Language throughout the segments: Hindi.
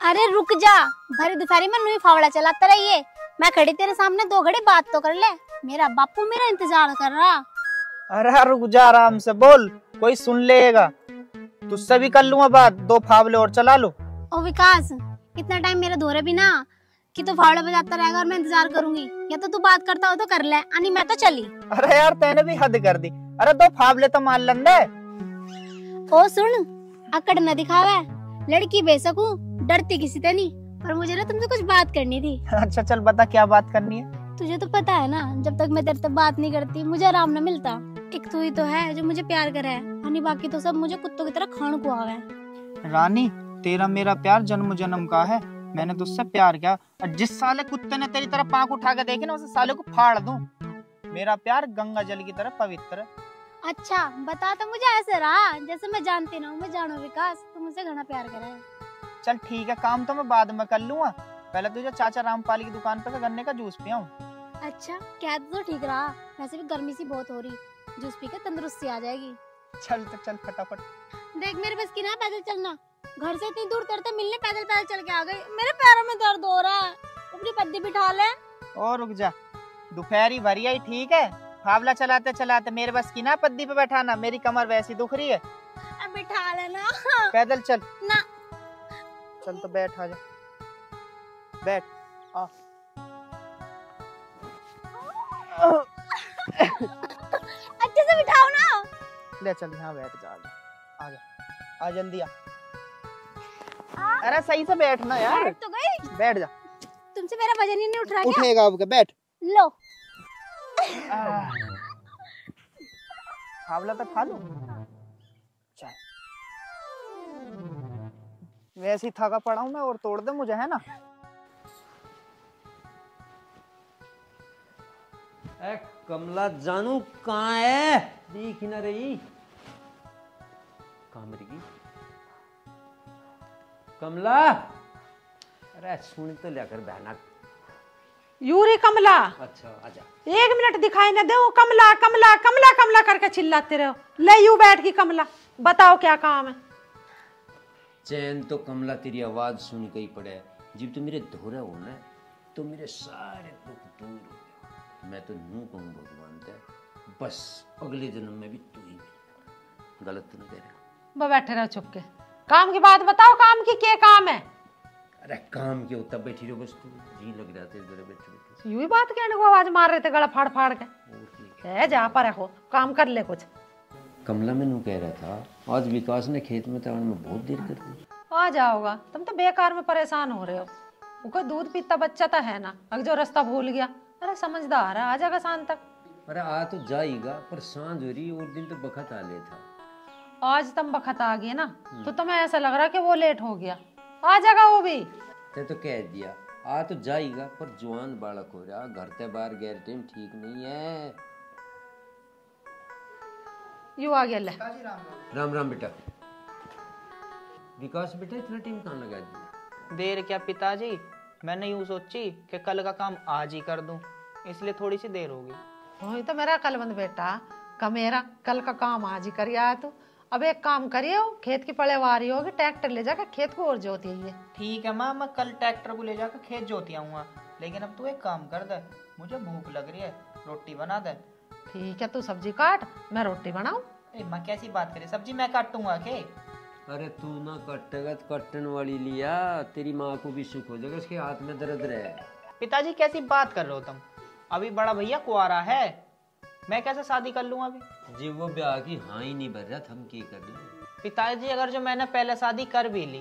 अरे रुक जा, भरी दोपहरी में नुई फावड़ा चलाता रहिए। मैं खड़ी तेरे सामने 2 घड़ी बात तो कर ले। मेरा बापू मेरा इंतजार कर रहा। अरे रुक जा, आराम से बोल, कोई सुन लेगा। तुझसे भी कर लूंगा बात, 2 फावले और चला लो। ओ विकास, इतना टाइम मेरे धोरे बिना कि तू फावड़ा बजाता रहेगा और मैं इंतजार करूंगी, या तो तू बात करता हो तो कर ले, अनि मैं तो चली। अरे यार तेने भी हद कर दी। अरे 2 फावले तो मान लंदे। ओ सुन, अकड़ न दिखावे, लड़की बेशक हूँ, डरती किसी से नहीं, पर मुझे ना तुमसे कुछ बात करनी थी। अच्छा चल बता, क्या बात करनी है? तुझे तो पता है ना, जब तक मैं तेरे से बात नहीं करती मुझे आराम न मिलता। एक तू ही तो है जो मुझे प्यार करे, अनि बाकी तो सब मुझे कुत्तों की तरह खान को आवे। रानी, तेरा मेरा प्यार जन्म जन्म का है। मैंने तुझसे प्यार किया, और जिस साले कुत्ते ने तेरी तरफ पांख उठा के देखी ना, उस साले को फाड़ दूं। मेरा प्यार गंगा जल की तरह पवित्र है। अच्छा बता, तो मुझे ऐसे रहा जैसे मैं जानती ना हूँ। मैं जानो विकास, तू मुझसे घना प्यार करे है। चल ठीक है, काम तो मैं बाद में कर लूंगा। पहले तुझे चाचा रामपाल की दुकान पर से गन्ने का जूस पियाऊं। अच्छा क्या तो ठीक रहा, वैसे भी गर्मी सी बहुत हो रही, जूस पी के तंदुरुस्ती आ जाएगी। चल तो चल फटाफट। देख मेरे बस की ना पैदल चलना, घर से इतनी दूर तेरे मिलने पैदल पैदल चल के आ गई। मेरे पैरों में दर्द हो रहा है, अपनी पद्दी बिठा ले। और रुक जा, दोपहरी भरी आई ठीक है। फावला चलाते चलाते मेरे बस की ना पद्दी पे बैठाना, मेरी कमर वैसी दुख रही है। अब बिठा लेना। पैदल चल ना। चल तो बैठ, आ जा, बैठ आ। अच्छे से बिठाओ ना। ले चल, यहाँ बैठ जा, आ जा, आ जल्दी आ। अरे सही से बैठना यार। बैठ तो गई। बैठ जा। तुमसे मेरा वजन ही नहीं उठ रहा क्या? उठेगा अब के, बैठ। लो। फावला तो खा लो। चल, वैसे ही थका पड़ा हूं मैं, और तोड़ दे मुझे, है ना? ए कमला जानू कहाँ है? दिख ही ना रही। कहाँ मरेगी कमला? अरे सुन तो लेकर बहना। यूरी कमला। अच्छा आजा। 1 मिनट दिखाई न दे। कमला कमला कमला कमला करके चिल्लाते रहो। ले यूं बैठ की कमला, बताओ क्या काम है? चैन तो कमला तेरी आवाज सुन के ही पड़े। जब तू मेरे धोरा हो ना, तो मेरे सारे दुख दूर हो गए। मैं तो यूं कहूँ भगवान से, बस अगले जन्म में भी तू ही मिलेगा। गलत तो नहीं कह रहा? बैठे रहो चुप के। काम की बात बताओ, काम की क्या काम है? अरे काम के होता बैठी रहो, बस तू जी लग रहा तेरे बैठे बैठे। यूं ही बात कहने को आवाज मार रहे थे, गला फाड़ फाड़ के। है जा पर हो, काम कर ले कुछ। कमला मैनू कह रहा था, आज विकास ने खेत में तावन में बहुत देर कर दी। आ जाओगा, तुम तो बेकार में परेशान हो रहे हो। वो कोई दूध पीता बच्चा तो है ना, अगर जो रास्ता भूल गया। अरे समझदार है, आ जाएगा शाम तक। अरे आ तो जाएगा, पर सांझ हो रही और दिन तो बखत आ ले था। आज तुम बखत आ गए ना, तो तुम्हें ऐसा लग रहा कि वो लेट हो गया। आ जाएगा वो भी। ते तो कह दिया आ तो जाएगा, पर जवान बालक हो रहा, घर से बाहर गैर टाइम ठीक नहीं है। यू आ गया ले। राम राम बेटा। विकास बेटा इतना टाइम कहाँ लगा दिया? देर क्या पिताजी, मैंने यूं सोची कि कल का काम आज ही कर दूं, इसलिए थोड़ी सी देर होगी। वही तो मेरा कलबंद बेटा का, मेरा कल का काम आज ही कर आया तू। अब एक काम करिए, खेत की पड़ेवारी होगी, ट्रैक्टर ले जाकर खेत को और जोती है। ठीक है माँ, मैं कल ट्रैक्टर को ले जाकर खेत जोती आऊंगा, लेकिन अब तू एक काम कर दे, मुझे भूख लग रही है, रोटी बना दे। ठीक है, तू सब्जी काट, मैं रोटी बनाऊं। माँ कैसी बात करे, सब्जी मैं काटूंगा के? अरे तू ना कटेगा तो कटन वाली लिया, तेरी माँ को भी सुख हो जाएगा, उसके हाथ में दर्द रहे। पिताजी कैसी बात कर रहे हो तुम? अभी बड़ा भैया कुआरा है, मैं कैसे शादी कर लूंगा अभी? जी वो ब्याह की हाँ ही नहीं भर रहा, हम क्या कर रहे? पिताजी अगर जो मैंने पहले शादी कर भी ली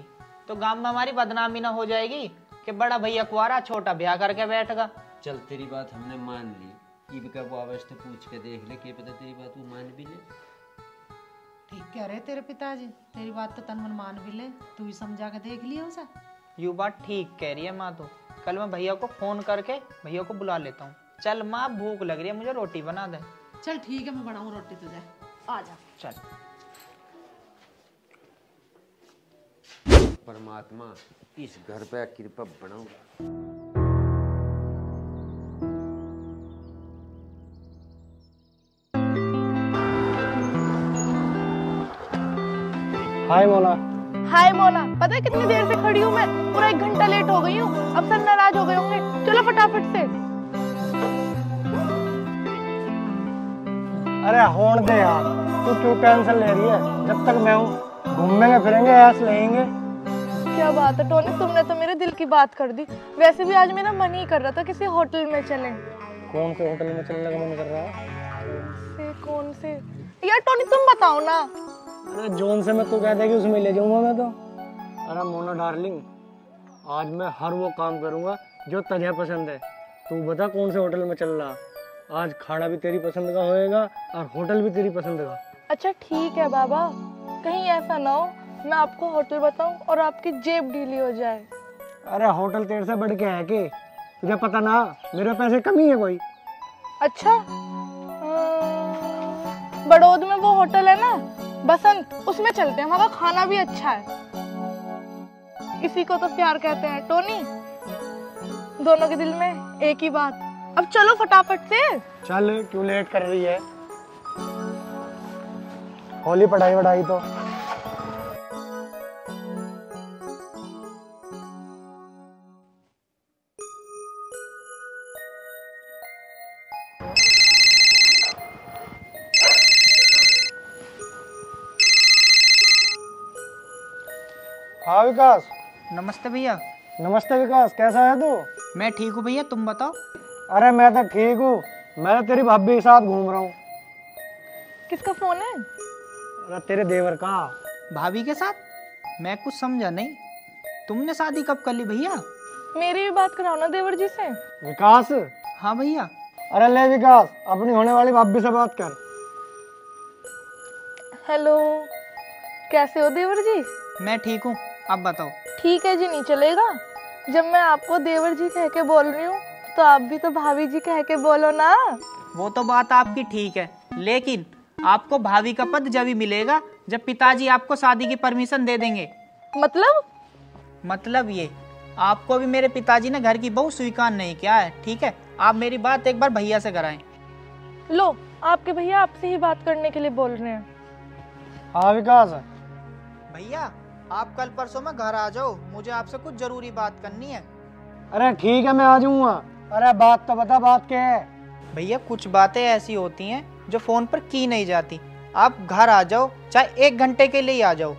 तो गांव में हमारी बदनामी ना हो जाएगी कि बड़ा भैया कुआरा छोटा ब्याह करके बैठगा। चल तेरी बात हमने मान ली, इब का वो अवस्था पूछ के देख ले, क्या पता तेरी बात वो मान भी ले। ठीक कह रहे तेरे पिताजी, तेरी बात तो तन मन मान भी ले, तू ही समझा के देख लिया उसे। यू बात ठीक कह रही है माँ। तो कल मैं भैया को फोन करके भैया को बुला लेता हूँ। चल माँ भूख लग रही है, मुझे रोटी बना दे। चल ठीक है, मैं बनाऊं रोटी तुझे, आ जा। चल। परमात्मा इस घर पे कृपा बनाऊंगा। हाय मोना। हाय मोना, पता है कितनी देर से खड़ी हूँ मैं? पूरा 1 घंटा लेट हो गई हूँ। अब सर नाराज हो गए होंगे। चलो फटाफट से। अरे होने दे यार, तू क्यों टेंशन ले रही है? जब तक मैं हूँ घूमेंगे फिरेंगे, ऐश लेंगे। क्या बात है टोनी, तुमने तो मेरे दिल की बात कर दी। वैसे भी आज मेरा मन ही कर रहा था किसी होटल में चलें। कौन से होटल में चलने का मन कर रहा है? कौन से यार टोनी, तुम बताओ ना। अरे जोन से मैं तू कह देगी उसमें ले जाऊंगा मैं तो। अरे मोना डार्लिंग, आज मैं हर वो काम करूंगा जो तुझे पसंद है। तू बता कौन से होटल में चल रहा? आज खाना भी तेरी पसंद का होएगा और होटल भी तेरी पसंद का। अच्छा ठीक है बाबा, कहीं ऐसा ना हो मैं आपको होटल बताऊं और आपकी जेब ढीली हो जाए। अरे होटल तेरे से बढ़ के है कि तुझे पता ना मेरे पैसे कमी है कोई। अच्छा बड़ौद में वो होटल है ना बसंत, उसमें चलते हैं, वहाँ का खाना भी अच्छा है। इसी को तो प्यार कहते हैं टोनी, दोनों के दिल में एक ही बात। अब चलो फटाफट से। चल क्यों लेट कर रही है? होली पढ़ाई वढ़ाई तो। हाँ विकास। नमस्ते भैया। नमस्ते विकास, कैसा है तू? मैं ठीक हूँ भैया, तुम बताओ। अरे मैं तो ठीक हूँ, मैं तो तेरी भाभी के साथ घूम रहा हूँ। किसका फोन है? अरे तेरे देवर का। भाभी के साथ? मैं कुछ समझा नहीं, तुमने शादी कब कर ली भैया? मेरी भी बात कराओ ना देवर जी से। विकास। हाँ भैया। अरे ले विकास, अपनी होने वाली भाभी से बात कर। हेलो, कैसे हो देवर जी? मैं ठीक हूँ, अब बताओ। ठीक है जी, नहीं चलेगा? जब मैं आपको देवर जी कह के बोल रही हूँ तो आप भी तो भाभी जी कह के बोलो ना। वो तो बात आपकी ठीक है, लेकिन आपको भाभी का पद जब ही मिलेगा जब पिताजी आपको शादी की परमिशन दे देंगे। मतलब ये, आपको भी मेरे पिताजी ने घर की बहू स्वीकार नहीं किया है, ठीक है? आप मेरी बात एक बार भैया से कराएं। लो, आपके भैया आपसे ही बात करने के लिए बोल रहे हैं। हाँ विकास। भैया आप कल परसों में घर आ जाओ, मुझे आपसे कुछ जरूरी बात करनी है। अरे ठीक है, मैं आ जाऊंगा। अरे बात तो बता, बात क्या है? भैया कुछ बातें ऐसी होती हैं जो फोन पर की नहीं जाती। आप घर आ जाओ, चाहे 1 घंटे के लिए ही आ जाओ।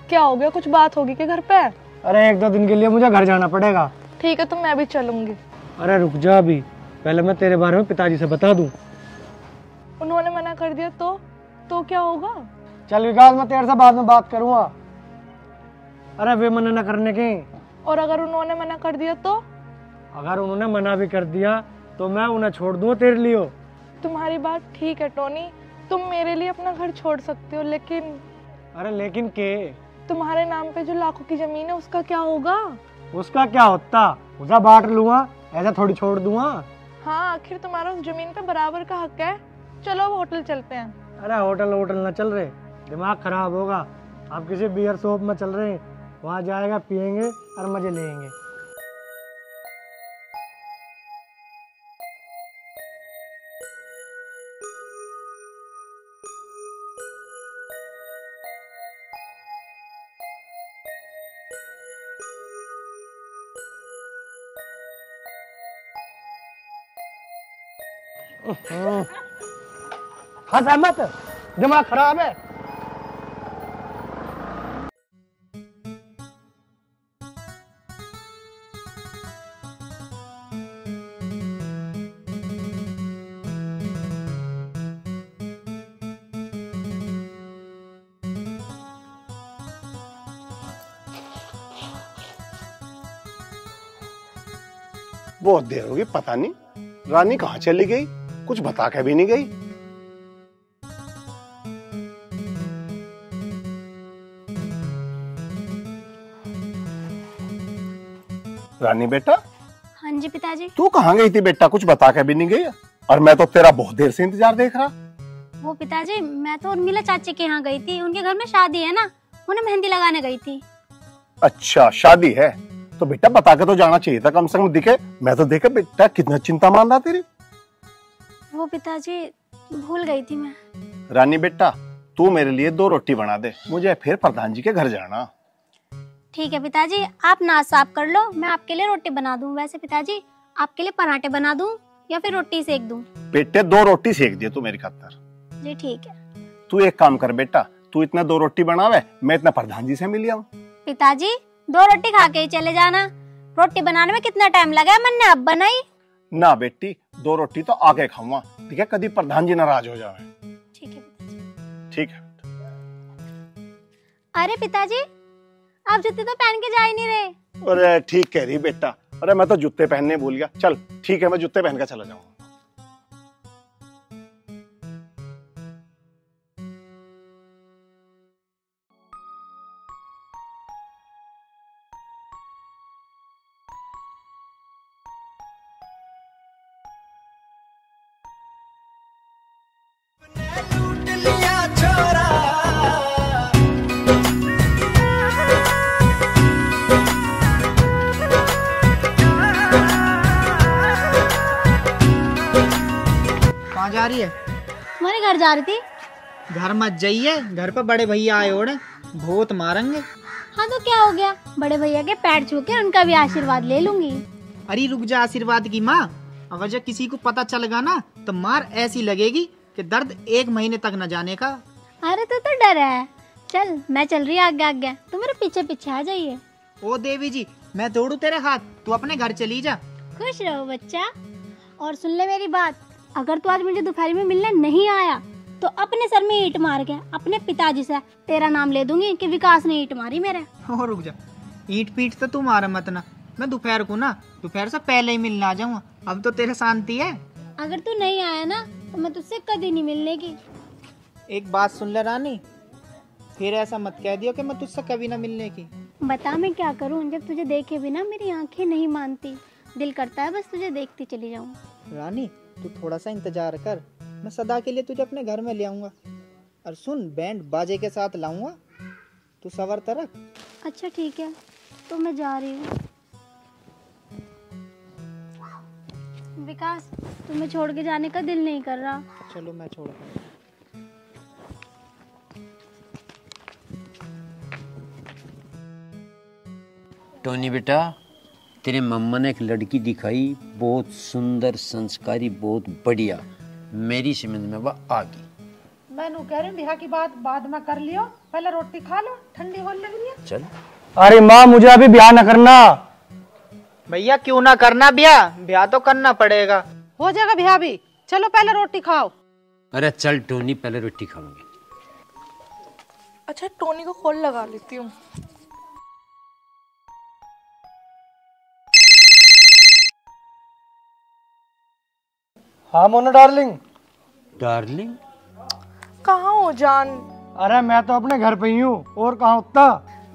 क्या हो गया, कुछ बात होगी क्या घर पे? अरे 1-2 दिन के लिए मुझे घर जाना पड़ेगा। ठीक है, तो मैं भी चलूंगी। अरे रुक जा, अभी पहले मैं तेरे बारे में पिताजी से बता दूं। उन्होंने मना कर दिया तो क्या होगा? चल विकास, मैं तेरे से बाद में बात करूंगा। अरे वे मना न करने के। और अगर उन्होंने मना कर दिया तो? अगर उन्होंने मना भी कर दिया तो मैं उन्हें छोड़ दूंगा तेरे लिए। तुम्हारी बात ठीक है टोनी, तुम मेरे लिए अपना घर छोड़ सकते हो, लेकिन। अरे लेकिन के? तुम्हारे नाम पे जो लाखों की जमीन है उसका क्या होगा? उसका क्या होता, उसे बांट लूंगा, ऐसा थोड़ी छोड़ दूंगा। हाँ, आखिर तुम्हारा उस जमीन पे बराबर का हक है। चलो अब होटल चलते हैं। अरे होटल ना चल रहे, दिमाग खराब होगा। आप किसी बियर शॉप में चल रहे हैं, वहाँ जाएगा, पियेंगे और मजे लेंगे। हंसा मत, दिमाग खराब है। बहुत देर होगी, पता नहीं रानी कहाँ चली गई, कुछ बता के भी नहीं गई। रानी बेटा। हाँ जी पिताजी। तू कहाँ गई थी बेटा, कुछ बता के भी नहीं गई, और मैं तो तेरा बहुत देर से इंतजार देख रहा। वो पिताजी, मैं तो उर्मिला चाची के यहाँ गई थी, उनके घर में शादी है ना, उन्हें मेहंदी लगाने गई थी। अच्छा शादी है, तो बेटा बता के तो जाना चाहिए था, कम से कम दिखे। मैं तो देखे बेटा कितना चिंता मान रहा तेरी। वो पिताजी भूल गई थी मैं। रानी बेटा तू मेरे लिए 2 रोटी बना दे, मुझे फिर प्रधान जी के घर जाना। ठीक है पिताजी, आप नाश साफ कर लो, मैं आपके लिए रोटी बना दूं। वैसे पिताजी आपके लिए पराठे बना दूं या फिर रोटी सेक दूं? बेटे 2 रोटी सेक दिए तू मेरी खातर। जी ठीक है। तू एक काम कर बेटा, तू इतना 2 रोटी बनावे, मैं इतना प्रधान जी से मिल आऊं। पिताजी 2 रोटी खा के ही चले जाना, रोटी बनाने में कितना टाइम लगा, मैंने अब बनाई। ना बेटी 2 रोटी तो आके खाऊंगा, ठीक है, कभी प्रधान जी नाराज हो जावे। ठीक है पिताजी। ठीक है। अरे पिताजी आप जूते तो पहन के जा ही नहीं रहे। अरे ठीक कह रही बेटा, अरे मैं तो जूते पहनने भूल गया। चल ठीक है, मैं जूते पहन के चला जाऊंगा। कहाँ जा रही है? तुम्हारे घर जा रही थी। घर मत जाइए, घर पर बड़े भैया आए ओढ़े, बहुत मारेंगे। हाँ तो क्या हो गया, बड़े भैया के पैर छू के उनका भी आशीर्वाद ले लूंगी। अरे रुक जा आशीर्वाद की माँ, अगर जब किसी को पता चलेगा ना तो मार ऐसी लगेगी कि दर्द 1 महीने तक न जाने का। अरे तो डर है, चल मैं चल रही आगे आगे, तुम मेरे पीछे पीछे आ जाइए। ओ देवी जी, मैं तोड़ू तेरे हाथ, तू अपने घर चली जा। खुश रहो बच्चा, और सुन ले मेरी बात, अगर तू आज मुझे दोपहर में मिलने नहीं आया तो अपने सर में ईंट मार के अपने पिताजी से तेरा नाम ले दूंगी कि विकास ने ईंट मारी मेरे। हो रुक जा, ईंट पीट तो तू मारा मत ना, मैं दोपहर से पहले ही मिलने आ जाऊंगा। अब तो तेरे शांति है। अगर तू नहीं आया ना तो मैं तुझसे कभी नहीं मिलने की। एक बात सुन ले रानी, फिर ऐसा मत कह दियो कि मैं तुझसे कभी ना मिलने की। बता मैं क्या करूं, जब तुझे देखे बिना मेरी आंखें नहीं मानती, दिल करता है बस तुझे देखती चली जाऊं। रानी तू थोड़ा सा इंतजार कर, मैं सदा के लिए तुझे अपने घर में ले आऊंगा, और सुन बैंड बाजे के साथ लाऊंगा, तू सवर तरक। अच्छा ठीक है, तो मैं जा रही हूँ। विकास तुम्हें छोड़ के जाने का दिल नहीं कर रहा। चलो मैं छोड़। टोनी बेटा, तेरे मम्मा ने एक लड़की दिखाई, बहुत सुंदर, संस्कारी, बहुत बढ़िया, मेरी समझ में वह आ गई। मैं कह रही हूँ ब्याह की बात बाद में कर लियो, पहले रोटी खा लो, ठंडी होने लग रही है। चल। अरे माँ मुझे अभी ब्याह न करना। भैया क्यों ना करना ब्याह, ब्याह तो करना पड़ेगा। हो जाएगा ब्याह भी, चलो पहले रोटी खाओ। अरे चल टोनी, पहले रोटी खाऊंगी। अच्छा टोनी को कॉल लगा लेती हूँ। हाँ मोना डार्लिंग। डार्लिंग कहाँ हो जान? अरे मैं तो अपने घर पे ही हूँ, और कहाँ उतना।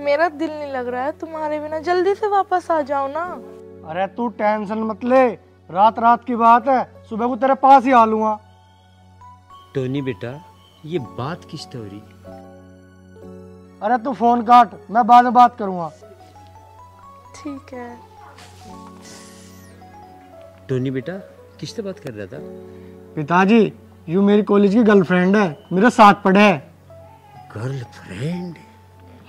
मेरा दिल नहीं लग रहा है तुम्हारे बिना, जल्दी से वापस आ जाओ ना। अरे तू टेंशन मत ले, रात रात की बात है, सुबह को तेरे पास ही आ लूंगा। टोनी बेटा, ये बात किस हो रही? अरे तू फोन काट, मैं बाद में बात करूंगा। ठीक है। टोनी बेटा किससे बात कर रहा था? पिताजी यू मेरी कॉलेज की गर्लफ्रेंड है, मेरे साथ पढ़े है। गर्लफ्रेंड?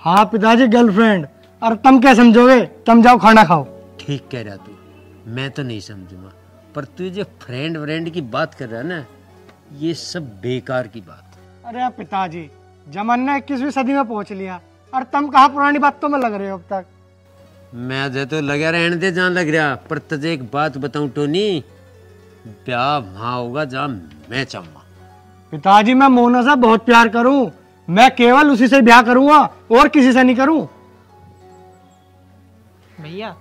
हाँ पिताजी गर्लफ्रेंड। और तुम क्या समझोगे, तुम जाओ खाना खाओ। ठीक कह रहा तू, मैं तो नहीं समझूंगा, पर तू जो फ्रेंड व्रेंड की बात कर रहा है ना, ये सब बेकार की बात। अरे पिताजी जमाना 21वीं सदी में पहुंच लिया, और तुम कहाँ पुरानी बातों में लग रहे हो अब तक। मैं तो लगा रहने दे जहाँ लग रहा, पर तुझे एक बात बताऊं टोनी, ब्याह वहां होगा जहाँ मैं चाहूंगा। पिताजी मैं मोना से बहुत प्यार करूं, मैं केवल उसी से ब्याह करूंगा और किसी से नहीं करूं। भैया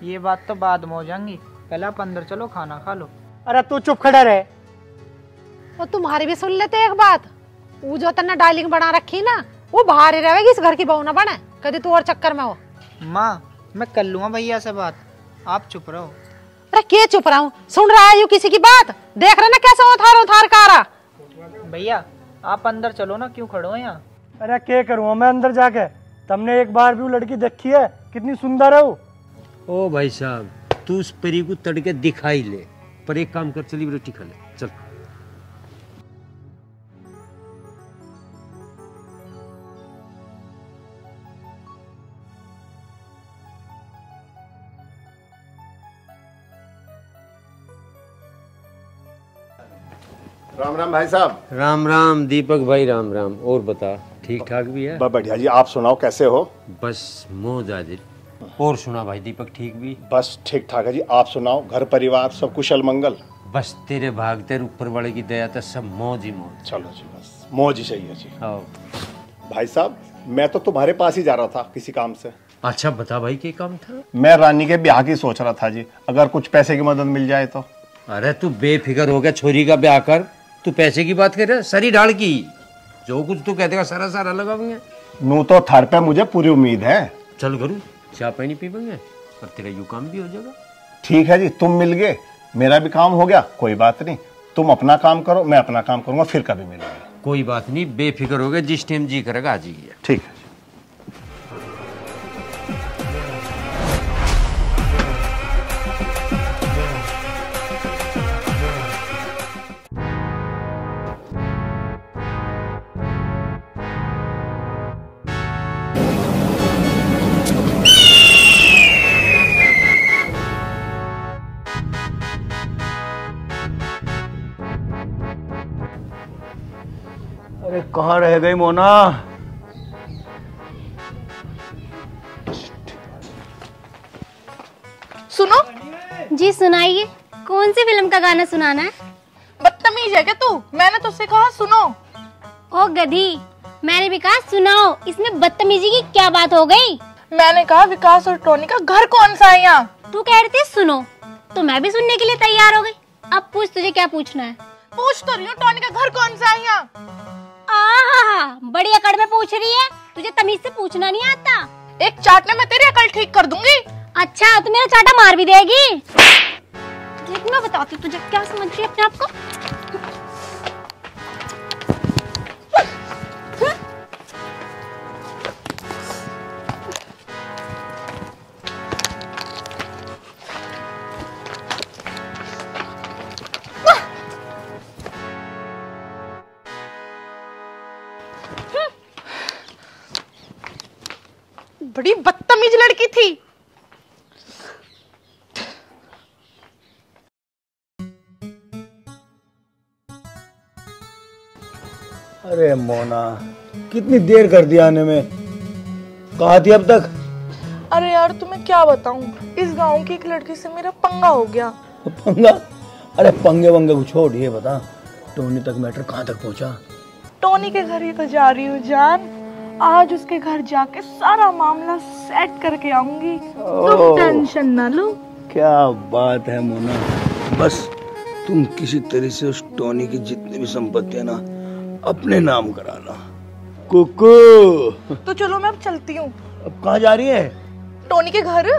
ये बात तो बाद में हो जाएंगी, पहले आप अंदर चलो, खाना खा लो। अरे तू चुप खड़ा रहे। और तुम्हारी भी सुन लेते एक बात, वो जो तन्ने डार्लिंग बना रखी ना, वो बाहर ही रहेगी, इस घर की बहू ना बने कभी तू और चक्कर में हो। माँ मैं कर लूंगा भैया से बात, आप चुप रहो। अरे क्या चुप रहा हूँ, सुन रहा है यू किसी की बात, देख रहे ना कैसे उधार उधार का रहा। भैया आप अंदर चलो ना, क्यों खड़े हो यहाँ? अरे क्या करूँ मैं अंदर जाके? तुमने एक बार भी वो लड़की देखी है? कितनी सुंदर है वो। ओ भाई साहब, तू उस परी को तड़के दिखाई ले, पर एक काम कर, चली रोटी खा ले, चल। राम राम भाई साहब। राम राम दीपक भाई, राम राम। और बता, ठीक ठाक भी है? बढ़िया जी, आप सुनाओ कैसे हो? बस मौज आदिल। और सुना भाई दीपक, ठीक भी? बस ठीक ठाक है जी, आप सुनाओ, घर परिवार सब कुशल मंगल? बस तेरे भाग तेरे ऊपर वाले की दया तो सब मौज ही मौज। चलो जी, बस मौज ही चाहिए जी। आओ। भाई साहब मैं तो तुम्हारे पास ही जा रहा था किसी काम से। अच्छा बता भाई, क्या काम था? मैं रानी के ब्याह की सोच रहा था जी, अगर कुछ पैसे की मदद मिल जाए तो। अरे तू बेफिक्र हो गया, छोरी का ब्याह कर। तू पैसे की बात कर रहा, सरी ढाल की, जो कुछ तू कहते सारा सारा लगाओगे। नू तो थर पे मुझे पूरी उम्मीद है। चल गुरु, चाय पानी पीवेंगे और तेरा यू काम भी हो जाएगा। ठीक है जी, तुम मिल गए, मेरा भी काम हो गया, कोई बात नहीं। तुम अपना काम करो, मैं अपना काम करूंगा, फिर कभी मिलेंगे। कोई बात नहीं, बेफिक्र हो गया, जिस टाइम जी करेगा आ जाइए। ठीक है। अरे कहाँ रह गई मोना? सुनो। जी सुनाइए, कौन सी फिल्म का गाना सुनाना है? बदतमीज है क्या तू? मैंने तुझसे कहा सुनो। ओ गधी, मैंने भी कहा सुनाओ, इसमें बदतमीजी की क्या बात हो गई? मैंने कहा विकास और टोनी का घर कौन सा है यहाँ? तू कह रही थी सुनो, तो मैं भी सुनने के लिए तैयार हो गई। अब पूछ, तुझे क्या पूछना है? पूछ तो रही हूँ, टोनी का घर कौन सा है यहाँ? आहा, बड़ी अकड़ में पूछ रही है, तुझे तमीज से पूछना नहीं आता? एक चाटने में तेरी अकल ठीक कर दूंगी। अच्छा, तो मेरा चाटा मार भी देगी? देख मैं बताती हूँ तुझे, क्या समझ रही है अपने आप को? बड़ी बदतमीज लड़की थी। अरे मोना, कितनी देर कर दिया आने में, कहाँ थी अब तक? अरे यार तुम्हें क्या बताऊं, इस गांव की एक लड़की से मेरा पंगा हो गया। पंगा? अरे पंगे वंगे को छोड़, ये बता टोनी तक मैटर कहाँ तक पहुँचा? टोनी के घर ही तो जा रही हूँ जान, आज उसके घर जाके सारा मामला सेट करके आऊंगी, तुम टेंशन ना लो। क्या बात है मोना, बस तुम किसी तरह से उस टोनी की जितनी भी संपत्ति है ना अपने नाम करा ला। कुकू तो चलो मैं अब चलती हूँ। अब कहाँ जा रही है? टोनी के घर।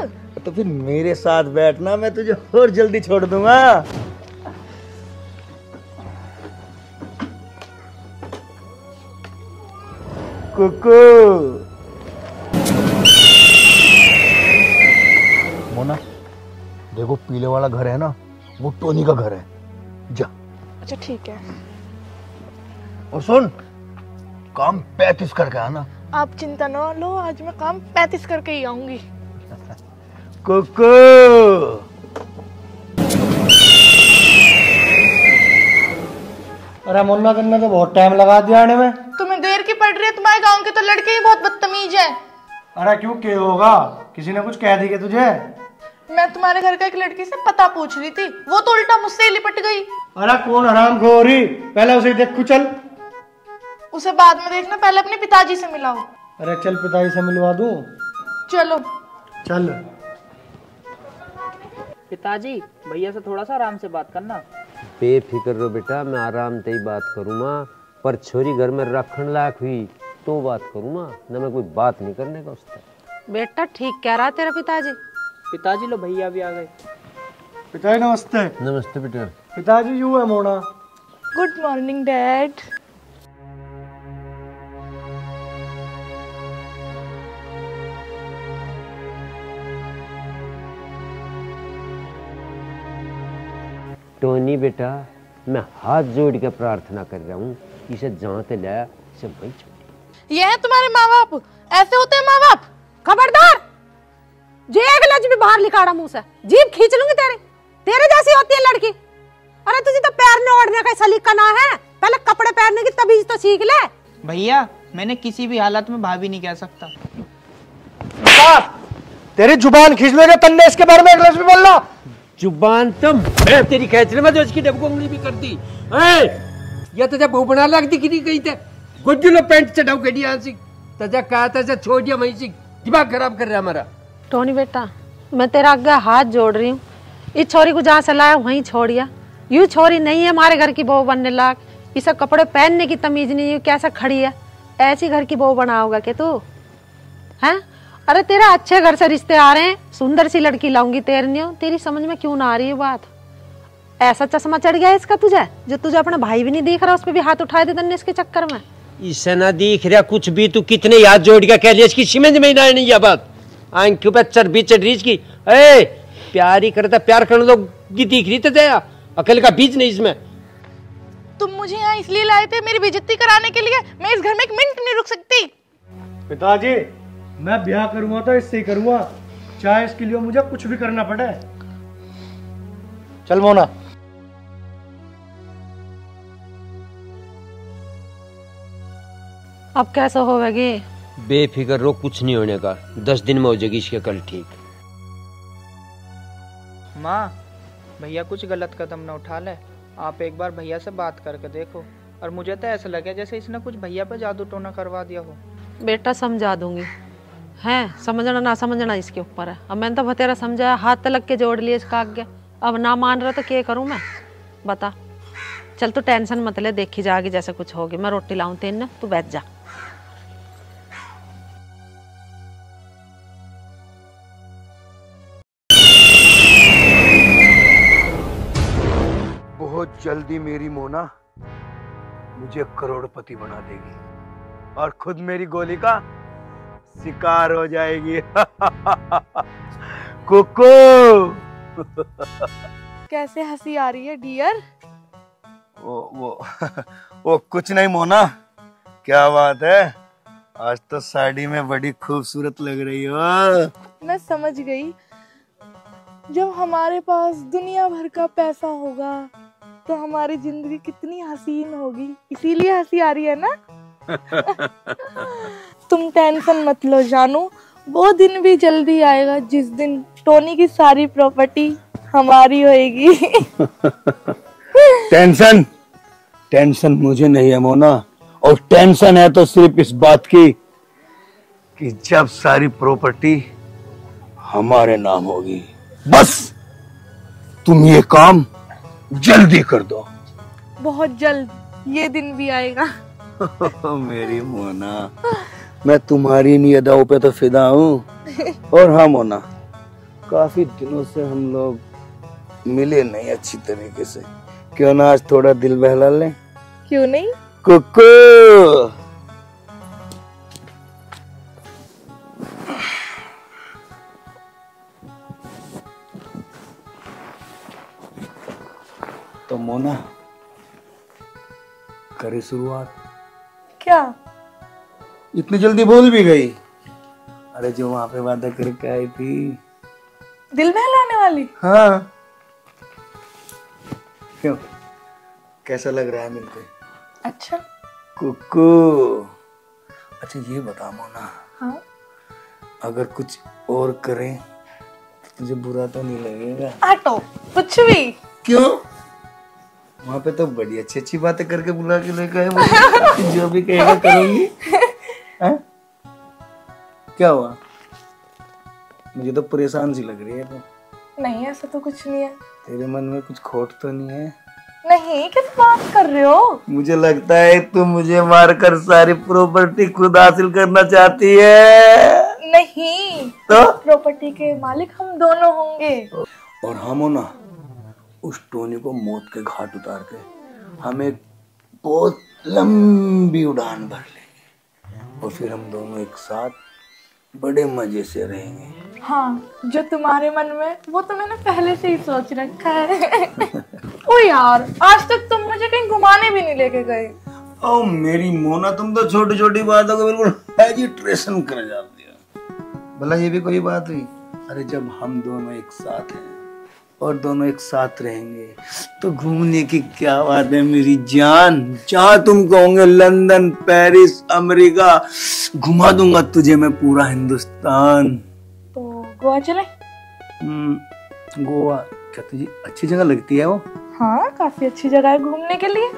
तो फिर मेरे साथ बैठना, मैं तुझे और जल्दी छोड़ दूंगा। कुकू। मोना देखो, पीले वाला घर है ना, वो टोनी का घर है, जा। अच्छा ठीक है। और सुन, काम 35 करके आना। आप चिंता ना लो, आज मैं काम 35 करके ही आऊंगी। कुकू। अरे मुन्ना, तुमने तो बहुत टाइम लगा दिया आने में। तुम्हें देर की पड़ रही है, तुम्हारे गांव के तो लड़के ही बहुत बदतमीज हैं। अरे क्यों, क्या होगा? किसी ने कुछ कह दी क्या तुझे? मैं तुम्हारे घर का एक लड़की से पता पूछ रही थी, वो तो उल्टा मुझसे ही लिपट गई। अरे कौन हरामखोरी, पहले उसे देखो, चल। उसे बाद में देखना, पहले अपने पिताजी से मिलाओ। अरे चल, पिताजी से मिलवा दूं। चलो। चल। पिताजी भैया से थोड़ा सा आराम से बात करना। बेफिक्र रहो बेटा, मैं आराम से ही बात करूँगा, पर छोरी घर में रखने लायक हुई तो बात करूँगा, न मैं कोई बात नहीं करने का उससे। बेटा ठीक कह रहा तेरा पिताजी। पिताजी लो भैया भी आ गए। पिताजी नमस्ते। नमस्ते बेटा। पिताजी यू है Mona. Good morning dad. Tony बेटा, मैं हाथ जोड़ के प्रार्थना कर रहा हूँ, इसे जहाँ ते लाया इसे वहीं छोड़। ये है तुम्हारे माँ बाप, ऐसे होते हैं माँ बाप। खबरदार, जे एक लज भी बाहर निकाला मुंह से, जीभ खींच लूंगी तेरे जैसी होती है लड़की। अरे तुझे तो पैर में ओढ़ने का सलीका ना है, पहले कपड़े पहनने की तमीज तो सीख ले। भैया मैंने किसी भी हालत में भाभी नहीं कह सकता। तेरी जुबान खींच लेगा तन्ने इसके बारे में एक लफ्ज भी बोलना। जुबान तो मैं तेरी खींचने में जो इसकी डबकोंगली भी करती। या तो जब बना लगती कि गई थे गुड्डू पैंट चढ़ाऊ गई यहाँ से तजा कहा था छोड़ दिया वहीं से, दिमाग खराब कर रहा है हमारा। टोनी बेटा, मैं तेरा आगे हाथ जोड़ रही हूँ, इस छोरी को जहाँ से लाया वहीं छोड़िया। यूं छोरी नहीं है हमारे घर की बहू बनने लायक, इसे कपड़े पहनने की तमीज नहीं है, कैसा खड़ी है, ऐसी घर की बहू बनाओगा कि तू हैं? अरे तेरा अच्छे घर से रिश्ते आ रहे हैं, सुंदर सी लड़की लाऊंगी तेरी समझ में क्यों ना आ रही है बात? ऐसा चश्मा चढ़ गया इसका तुझे, जो तुझे अपना भाई भी नहीं दिख रहा, उस पर भी हाथ उठाए दे तन्ने इसके चक्कर में। इसे ना दिख रहा कुछ भी, तू कितने याद जोड़ के कह लिया, इसकी समझ में नहीं यह बात। आंखों पे चढ़ रीच की प्यार ही करता, प्यार करने लोग की दिख रही तो दया, अकल का बीज नहीं इसमें। तुम मुझे यहाँ इसलिए लाए थे मेरी बेइज्जती कराने के लिए? मैं इस घर में एक मिनट नहीं रुक सकती। पिताजी मैं ब्याह करूंगा तो इससे ही करूंगा, चाहे इसके लिए मुझे कुछ भी करना पड़े। चल मोना। अब कैसा होवेगी? बेफिक्र रो, कुछ नहीं होने का, 10 दिन में हो जाएगी इसके कल ठीक। माँ भैया कुछ गलत कदम न उठा ले, आप एक बार भैया से बात करके देखो। और मुझे तो ऐसा लगे जैसे इसने कुछ भैया पे जादू टोना करवा दिया हो। बेटा समझा दूंगी, है समझना ना समझना इसके ऊपर है। अब मैंने तो बतेरा समझाया, हाथ तलक के जोड़ लिए इसका आगे, अब ना मान रहा तो क्या करूं मैं बता। चल तू टेंशन मत ले, देखी जाएगी जैसे कुछ होगी, मैं रोटी लाऊं तेन, तू बैठ जा। बहुत जल्दी मेरी मोना मुझे करोड़पति बना देगी और खुद मेरी गोली का शिकार हो जाएगी। कुकू। कैसे हंसी आ रही है डियर? वो कुछ नहीं मोना, क्या बात है, आज तो साड़ी में बड़ी खूबसूरत लग रही हो। मैं समझ गई, जब हमारे पास दुनिया भर का पैसा होगा तो हमारी जिंदगी कितनी हसीन होगी, इसीलिए हंसी आ रही है ना। तुम टेंशन मत लो जानू, वो दिन भी जल्दी आएगा जिस दिन टोनी की सारी प्रॉपर्टी हमारी होएगी। टेंशन मुझे नहीं है मोना, और टेंशन है तो सिर्फ इस बात की कि जब सारी प्रॉपर्टी हमारे नाम होगी, बस तुम ये काम जल्दी कर दो। बहुत जल्द ये दिन भी आएगा। मेरी मोना, मैं तुम्हारी इन अदाओं पे तो फिदा हूँ। और हाँ मोना, काफी दिनों से हम लोग मिले नहीं अच्छी तरीके से, क्यों ना आज थोड़ा दिल बहला लें? क्यों नहीं? कुकू। तो मोना करे शुरुआत। क्या? इतनी जल्दी भूल भी गई? अरे जो वहां पे वादा करके आई थी, दिल बहलाने वाली। हाँ क्यों, कैसा लग रहा है मिलके? अच्छा। कुकू। अच्छा ये बता मोना, हाँ? अगर कुछ और करें तो तुझे बुरा तो नहीं लगेगा? आटो कुछ भी। क्यों? वहाँ पे तो बड़ी अच्छी अच्छी बातें करके बुला के लेकर आए मुझे। जो भी कहेगा करूंगी। क्या हुआ? मुझे तो परेशान सी लग रही है तो। नहीं ऐसा तो कुछ नहीं है। तेरे मन में कुछ खोट तो नहीं है? नहीं, किस बात कर रहे हो? मुझे लगता है तू मुझे मारकर सारी प्रॉपर्टी खुद हासिल करना चाहती है। नहीं, तो प्रॉपर्टी के मालिक हम दोनों होंगे। और हम हो ना, उस टोनी को मौत के घाट उतार के हम एक बहुत लंबी उड़ान भर लेंगे और फिर हम दोनों एक साथ बड़े मजे से रहेंगे। हाँ, जो तुम्हारे मन में वो तो मैंने पहले से ही सोच रखा है। ओ यार, आज तक तुम मुझे कहीं घुमाने भी नहीं लेके गए। ओ मेरी मोना, तुम तो छोटी छोटी बातों को बिल्कुल एजिटेशन कर जाती हो। भला ये भी कोई बात हुई? अरे जब हम दोनों एक साथ हैं और दोनों एक साथ रहेंगे तो घूमने की क्या बात है मेरी जान। जहाँ तुम कहोगे लंदन, पेरिस, अमेरिका, घुमा दूंगा तुझे मैं पूरा हिंदुस्तान। तो गोवा चले? गोवा क्या तुझे अच्छी जगह लगती है वो? हाँ, काफी अच्छी जगह है घूमने के लिए।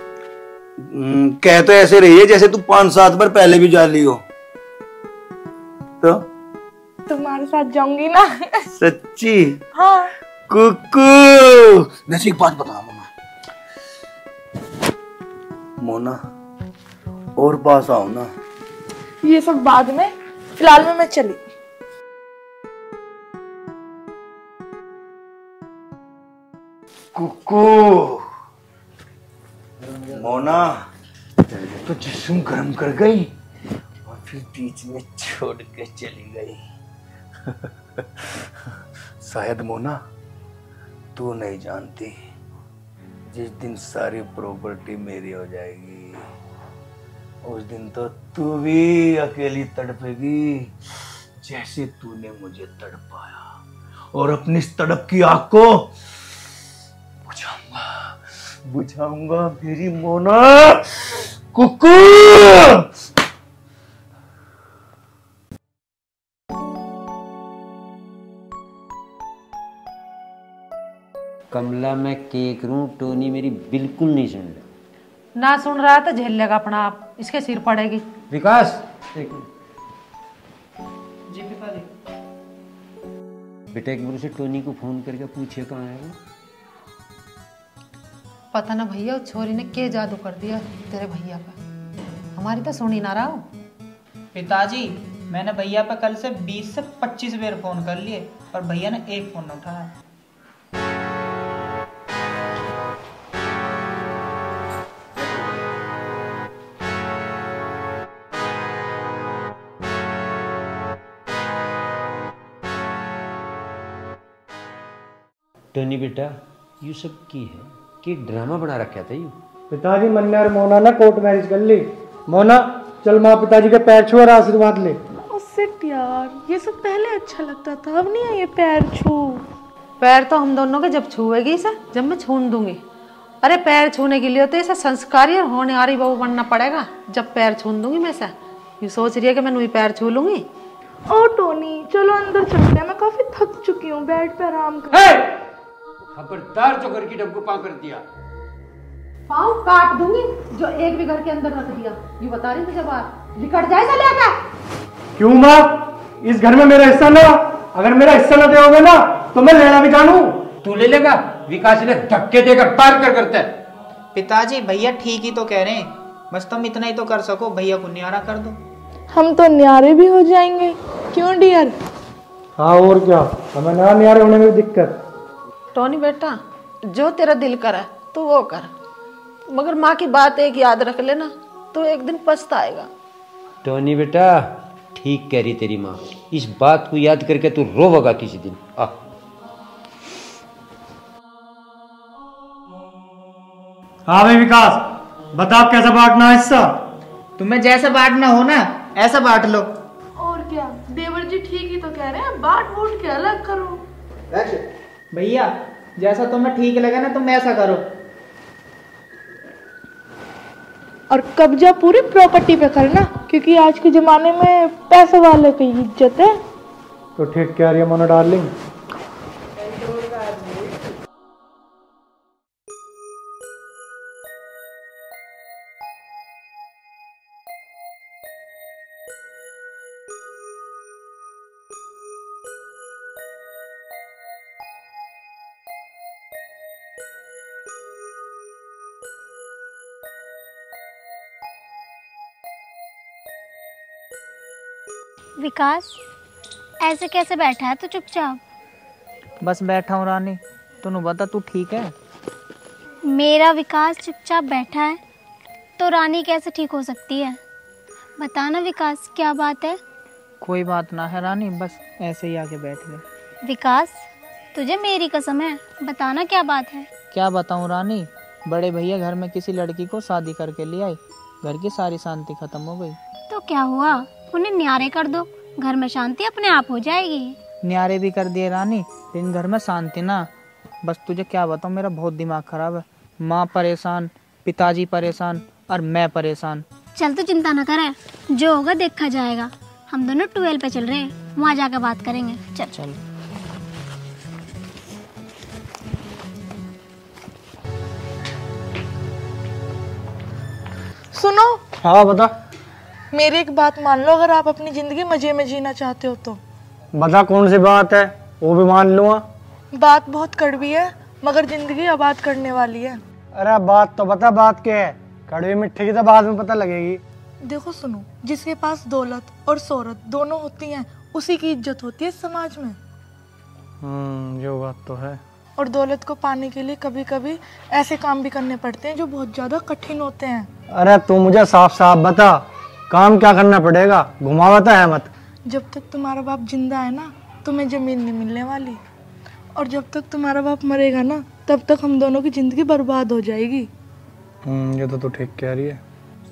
कह तो ऐसे रही है जैसे तू 5-7 बार पहले भी जा ली हो। तो तुम्हारे साथ जाऊंगी ना। सच्ची? हाँ। कुकू, वैसे एक बात बता मोना, और पास आओ ना। ये सब बाद में, फिलहाल में मैं चली। कुकू, मोना तो जिस्म गर्म कर गई और फिर बीच में छोड़ के चली गई। शायद मोना तू नहीं जानती, जिस दिन सारी प्रॉपर्टी मेरी हो जाएगी उस दिन तो तू भी अकेली तड़पेगी जैसे तूने मुझे तड़पाया, और अपनी इस तड़प की आग को बुझाऊंगा मेरी मोना। कुकू, कमला मैं के करूं, टोनी मेरी बिल्कुल नहीं सुन रहा। ना सुन रहा तो झेल लेगा अपना आप, इसके सिर पड़ेगी। विकास, एक जी पिताजी। बेटा एक बार उसे टोनी को फोन करके पूछे कहाँ है वो। पता ना भैया, उस छोरी ने क्या जादू कर दिया तेरे भैया पे, हमारी तो सुन ही ना रहा हो। पिताजी मैंने भैया पे कल से 20 से 25 बार फोन कर लिए और भैया ने एक फोन न उठाया। टोनी बेटा, यू सब की है कि ड्रामा बना रखा था यू? पिताजी मन्ने और मोना ने कोर्ट मैरिज कर ली। मोना चल माँ पिताजी के पैर छू और आशीर्वाद ले। सिट यार, ये सब पहले अच्छा लगता था, अब नहीं है ये पैर छू। पैर तो हम दोनों के जब छुएगी इसे, जब मैं छून दूंगी। अरे पैर छूने के लिए तो ऐसा संस्कारी और होनहारी बहू बनना पड़ेगा, जब पैर छून दूंगी मैं से। ये सोच रही है कि मैं वही पैर छू लूंगी। ओ टोनी, चलो अंदर चलते हैं, मैं काफी थक चुकी हूँ, बेड पे आराम कर। खबरदार, जो घर की डब्बू पाँव कर दिया। पाँव काट दूंगी जो एक भी घर के अंदर रख दिया। ये बता रही मुझे बात, निकट जाए सा लेकर। क्यों माँ, इस घर में मेरा हिस्सा ना? अगर मेरा हिस्सा ना दोगे ना तो मैं लेना भी जानू। तू ले लेगा? विकास ने धक्के देकर पार कर करता है। पिताजी भैया ठीक ही तो कह रहे हैं, बस तुम इतना ही तो कर सको, भैया को न्यारा कर दो। हम तो न्यारे भी हो जाएंगे, क्यों डियर? हाँ और क्या, हमें ना न्यारे होने में दिक्कत। टोनी बेटा, जो तेरा दिल करे तो वो कर, मगर माँ की बात एक याद रख लेना, तो एक दिन पछताएगा। टोनी बेटा, ठीक कह रही तेरी माँ, इस बात को याद करके तू रोवेगा किसी दिन। आ हाँ भाई विकास, बता कैसा बांटना है हिस्सा? तुम्हें जैसा बांटना हो ना ऐसा बांट लो। और क्या, देवर जी ठीक ही तो कह रहे हैं, बांट बूट के अलग करो। भैया जैसा तुम्हें ठीक लगे ना तुम ऐसा करो। और कब्जा पूरी प्रॉपर्टी पे करना, क्योंकि आज के जमाने में पैसे वाले की इज्जत है। तो ठीक कह रही है मोना डार्लिंग। विकास, ऐसे कैसे बैठा है तू चुपचाप? बस बैठा हूँ रानी, तूने बता तू ठीक है? मेरा विकास चुपचाप बैठा है तो रानी कैसे ठीक हो सकती है? बताना विकास, क्या बात है? कोई बात ना है रानी, बस ऐसे ही आके बैठ गए। विकास, तुझे मेरी कसम है, बताना क्या बात है? क्या बताऊँ रानी, बड़े भैया घर में किसी लड़की को शादी करके ले आए, घर की सारी शांति खत्म हो गई। तो क्या हुआ, उन्हें न्यारे कर दो, घर में शांति अपने आप हो जाएगी। न्यारे भी कर दिए रानी, लेकिन घर में शांति ना। बस तुझे क्या बताऊँ, मेरा बहुत दिमाग खराब है। माँ परेशान, पिताजी परेशान और मैं परेशान। चल तू चिंता न करे, जो होगा देखा जाएगा। हम दोनों 12 पे चल रहे हैं, वहाँ जाकर बात करेंगे। चल चल। सुनो, हाँ बता। मेरी एक बात मान लो, अगर आप अपनी जिंदगी मजे में जीना चाहते हो तो। बता कौन सी बात है, वो भी मान लूंगा। बात बहुत कड़वी है, मगर जिंदगी आबाद करने वाली है। अरे बात तो बता, बात क्या है? कड़वी मिट्टी की तो बाद में पता लगेगी। देखो सुनो, जिसके पास दौलत और शोहरत दोनों होती हैं, उसी की इज्जत होती है समाज में। जो बात तो है। और दौलत को पाने के लिए कभी कभी ऐसे काम भी करने पड़ते हैं जो बहुत ज्यादा कठिन होते हैं। अरे तू मुझे साफ साफ बता, काम क्या करना पड़ेगा? घुमावता है मत। जब तक तुम्हारा बाप जिंदा है ना, तुम्हें जमीन नहीं मिलने वाली। और जब तक तुम्हारा बाप मरेगा ना, तब तक हम दोनों की जिंदगी बर्बाद हो जाएगी। ये तो तू ठीक कह रही है।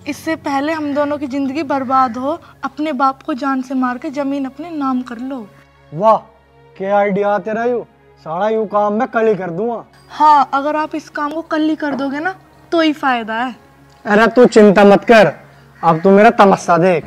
इससे पहले हम दोनों की जिंदगी बर्बाद हो, अपने बाप को जान से मार के जमीन अपने नाम कर लो। वाह, क्या आइडिया तेरा यू। सारा यू काम मैं कल ही कर दूंगा। हाँ, अगर आप इस काम को कल ही कर दोगे ना, तो ही फायदा है। अरे तू चिंता मत कर, अब तू मेरा तमस्सा देख।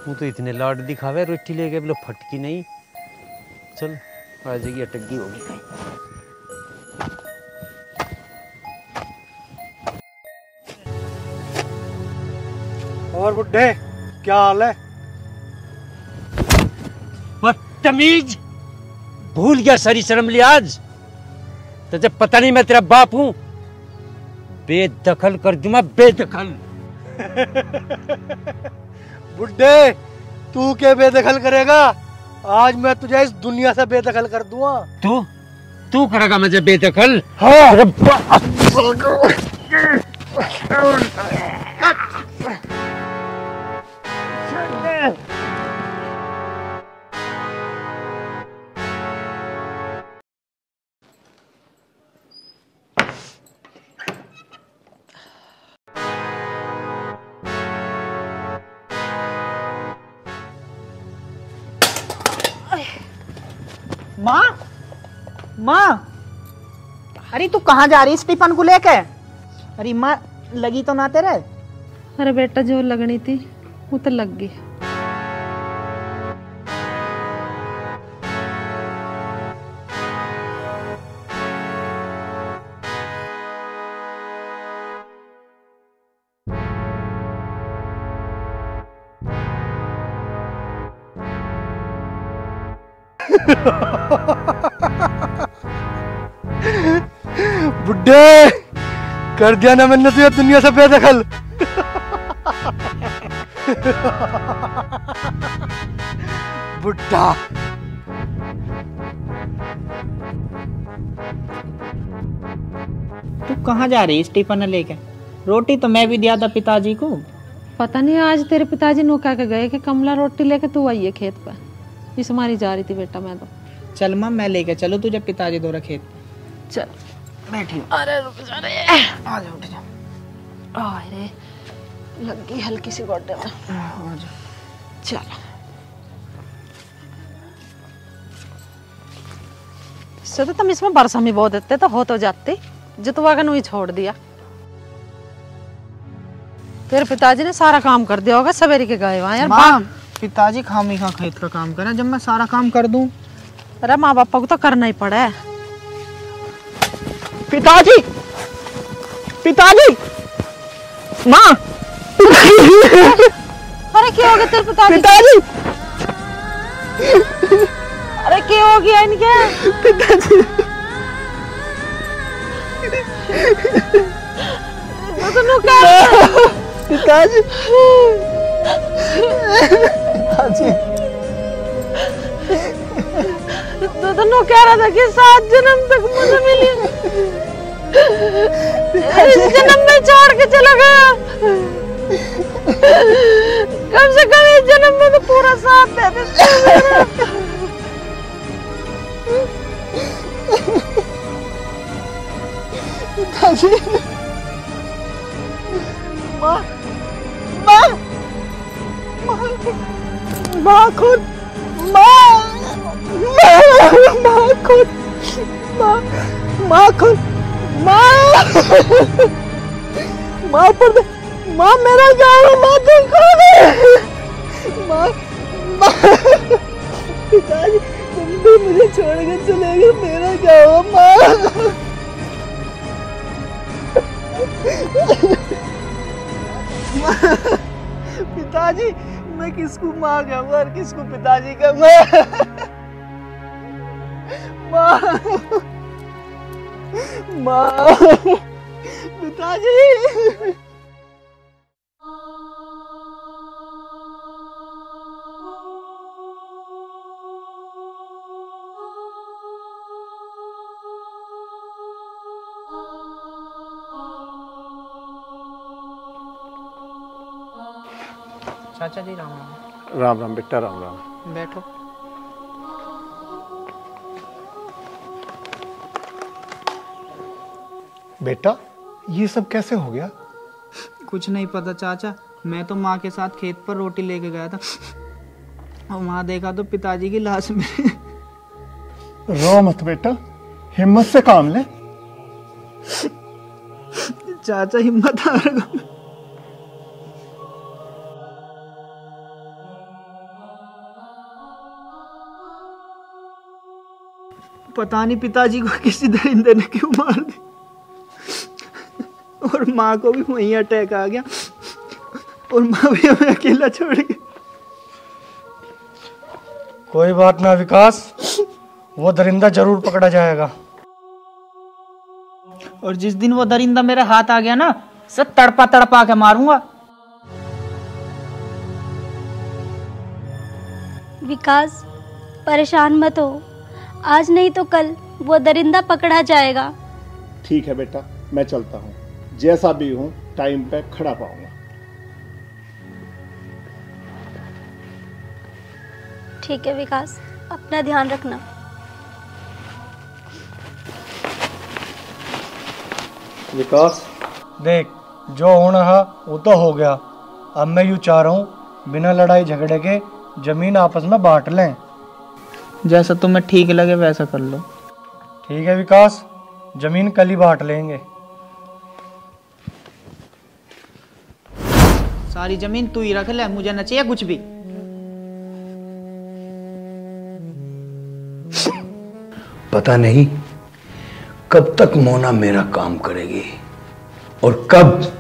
वो तो इतने लाड दिखावे, रोटी लेके बोलो फटकी नहीं। चल आ जाएगी, अटकी होगी कहीं। और बुड्ढे, क्या हाल है? बदतमीज, भूल गया सारी शर्म लिहाज। तुझे पता नहीं मैं तेरा बाप हूं? बेदखल कर दूं मैं, बेदखल। बुड्ढे, तू क्या बेदखल करेगा? आज मैं तुझे इस दुनिया से बेदखल कर दूंगा। तू करेगा मुझे बेदखल? हाँ। माँ, माँ, अरे तू कहाँ जा रही स्टीफन को लेके? अरे माँ, लगी तो ना तेरे? अरे बेटा, जो लगनी थी वो तो लग गई। बुड्ढे, कर दिया ना मैंने तुझे दुनिया से बेदखल। बुड्ढा। तू कहाँ जा रही स्टीफन लेके? रोटी तो मैं भी दिया था पिताजी को। पता नहीं आज तेरे पिताजी नो कह के गए कि कमला रोटी लेके तू आई है खेत पे। इस मारी जा रही थी बेटा मैं तो। चल माँ, मैं लेके चलो तुझे पिताजी दो खेत। चल बैठी। अरे रुक जा रे, आ जा, उठ जा। अरे लग गई हल्की सी गोड्डे में। आ जा। चल तो तुम इसमें बरसा में बो देते तो हो तो जाते, जितवा का नहीं छोड़ दिया। तेरे पिताजी ने सारा काम कर दिया होगा, सवेरे के गए वहां यार। माँ, पिताजी खामी खा खेत का काम करें जब मैं सारा काम कर दूं? अरे माँ बापा को तो करना ही पड़ा है। पिताजी, पिताजी, माँ, अरे क्या हो गया तेरे पिताजी? पिताजी, अरे क्या हो गया इनके? पिताजी, दोनों क्या? पिताजी, पिताजी, दोनों कह रहा था कि 7 जन्म तक मुझे मिली, इस जन्म में छोड़ के चला गया। कम से कम इस जन्म में तो पूरा साथ दे दे। पिताजी, माँ, माँ, माँ खुद, माँ खुद, माँ खुद, माँ पर माँ मेरा गाँव, माँ तुम कौन है? माँ, पिताजी तुम भी मुझे छोड़ के चले गए, मेरा गाँव माँ। पिताजी मैं किसको माँ कहूँगा और किसको पिताजी कहूँगा? माँ, माँ, पिताजी। चाचा जी राम राम। राम राम बेटा, राम राम। बैठो। बेटा ये सब कैसे हो गया? कुछ नहीं पता चाचा, मैं तो माँ के साथ खेत पर रोटी लेके गया था और वहां देखा तो पिताजी की लाश में। रो मत बेटा, हिम्मत से काम ले। चाचा हिम्मत आ रहा। पता नहीं पिताजी को किसी दरिंदे ने क्यों मार दी और माँ को भी वहीं अटैक आ गया और माँ भी हमें अकेला छोड़ गई। कोई बात ना विकास, वो दरिंदा जरूर पकड़ा जाएगा। और जिस दिन वो दरिंदा मेरे हाथ आ गया ना, सब तड़पा तड़पा के मारूंगा। विकास परेशान मत हो, आज नहीं तो कल वो दरिंदा पकड़ा जाएगा। ठीक है बेटा, मैं चलता हूँ, जैसा भी हूँ टाइम पे खड़ा पाऊंगा। ठीक है विकास, अपना ध्यान रखना। विकास देख, जो होना है वो तो हो गया। अब मैं यूँ चाह रहा हूँ बिना लड़ाई झगड़े के जमीन आपस में बांट लें। जैसा तुम्हें ठीक लगे वैसा कर लो। ठीक है विकास, जमीन कल ही बांट लेंगे। सारी जमीन तू ही रख ले, मुझे न चाहिए कुछ भी। पता नहीं कब तक मोना मेरा काम करेगी और कब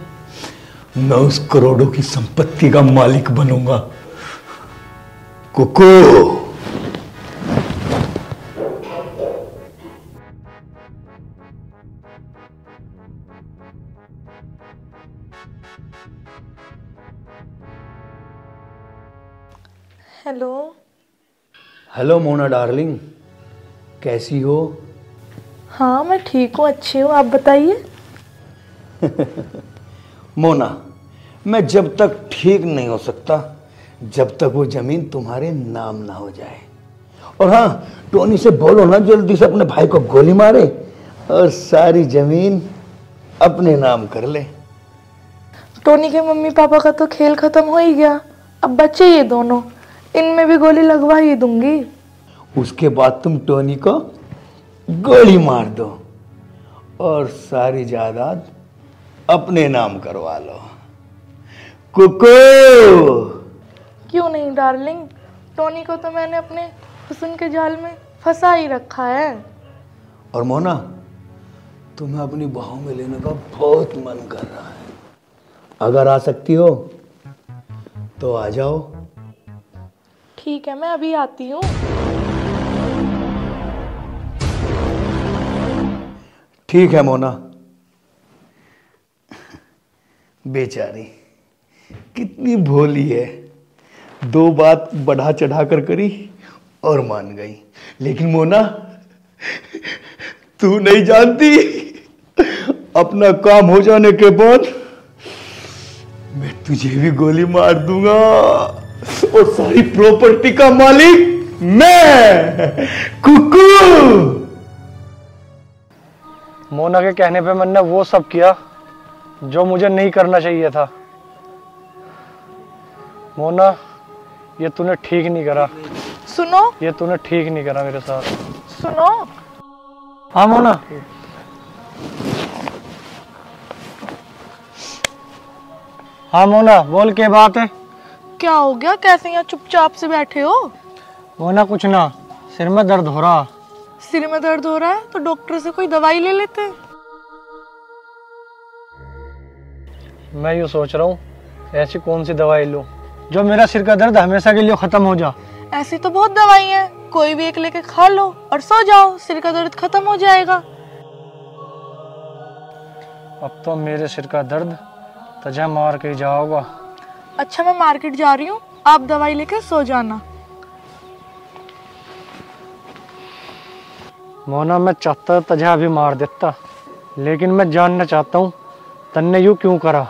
मैं उस करोड़ों की संपत्ति का मालिक बनूंगा। Kuku, hello. Hello Mona darling, कैसी हो? हाँ मैं ठीक हूँ, अच्छी हूँ, आप बताइए। मोना, मैं जब तक ठीक नहीं हो सकता जब तक वो जमीन तुम्हारे नाम ना हो जाए। और हाँ, टोनी से बोलो ना जल्दी से अपने भाई को गोली मारे और सारी जमीन अपने नाम कर ले। टोनी के मम्मी पापा का तो खेल खत्म हो ही गया, अब बच्चे ये दोनों, इनमें भी गोली लगवा ही दूंगी। उसके बाद तुम टोनी को गोली मार दो और सारी जायदाद अपने नाम करवा लो। कुकू, क्यों नहीं डार्लिंग, टोनी को तो मैंने अपने हुस्न के जाल में फंसा ही रखा है। और मोना, तुम्हें अपनी बाहों में लेने का बहुत मन कर रहा है। अगर आ सकती हो तो आ जाओ। ठीक है, मैं अभी आती हूँ। ठीक है मोना। बेचारी कितनी भोली है, 2 बात बढ़ा चढ़ा कर करी और मान गई। लेकिन मोना तू नहीं जानती, अपना काम हो जाने के बाद मैं तुझे भी गोली मार दूंगा और सारी प्रॉपर्टी का मालिक मैं। कुकू। मोना के कहने पे मैंने वो सब किया जो मुझे नहीं करना चाहिए था। मोना, ये तूने ठीक नहीं करा। सुनो, ये तूने ठीक नहीं करा मेरे साथ। सुनो। हाँ मोना। हाँ मोना, बोल के बात है। क्या हो गया? कैसे यहाँ चुपचाप से बैठे हो? मोना कुछ ना, सिर में दर्द हो रहा। सिर में दर्द हो रहा है तो डॉक्टर से कोई दवाई ले लेते। मैं यूँ सोच रहा हूँ, ऐसी कौन सी दवाई लूँ जो मेरा सिर का दर्द हमेशा के लिए खत्म हो जा। ऐसी तो बहुत दवाई है, कोई भी एक लेके खा लो और सो जाओ, सिर का दर्द खत्म हो जाएगा। अब तो मेरे सिर का दर्द तुझे मार के जाओगा। अच्छा, मैं मार्केट जा रही हूँ, आप दवाई लेके सो जाना। मोना, मैं चाहता तुझे अभी मार देता, लेकिन मैं जानना चाहता हूँ तन्ने यूँ क्यों करा।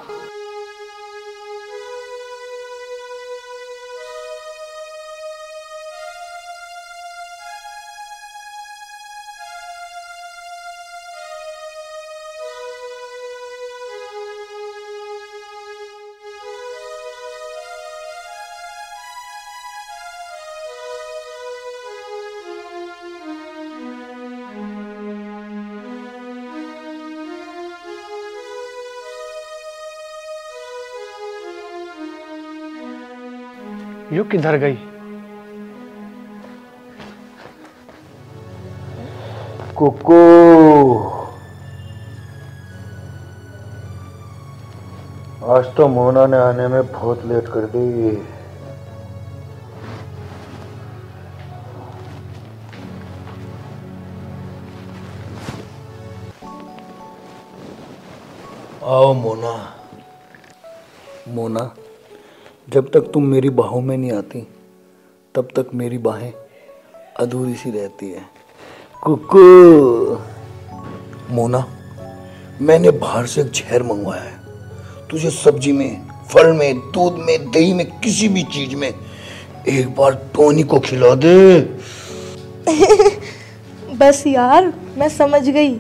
यू किधर गई? कुकू। आज तो मोना ने आने में बहुत लेट कर दी। आओ मोना। मोना, जब तक तुम मेरी बाहों में नहीं आती तब तक मेरी बाहें अधूरी सी रहती है। कुकू। मोना, मैंने बाहर से एक जहर मंगवाया है, तुझे सब्जी में, फल में, दूध में, दही में, किसी भी चीज में एक बार टोनी को खिला दे। बस यार, मैं समझ गई,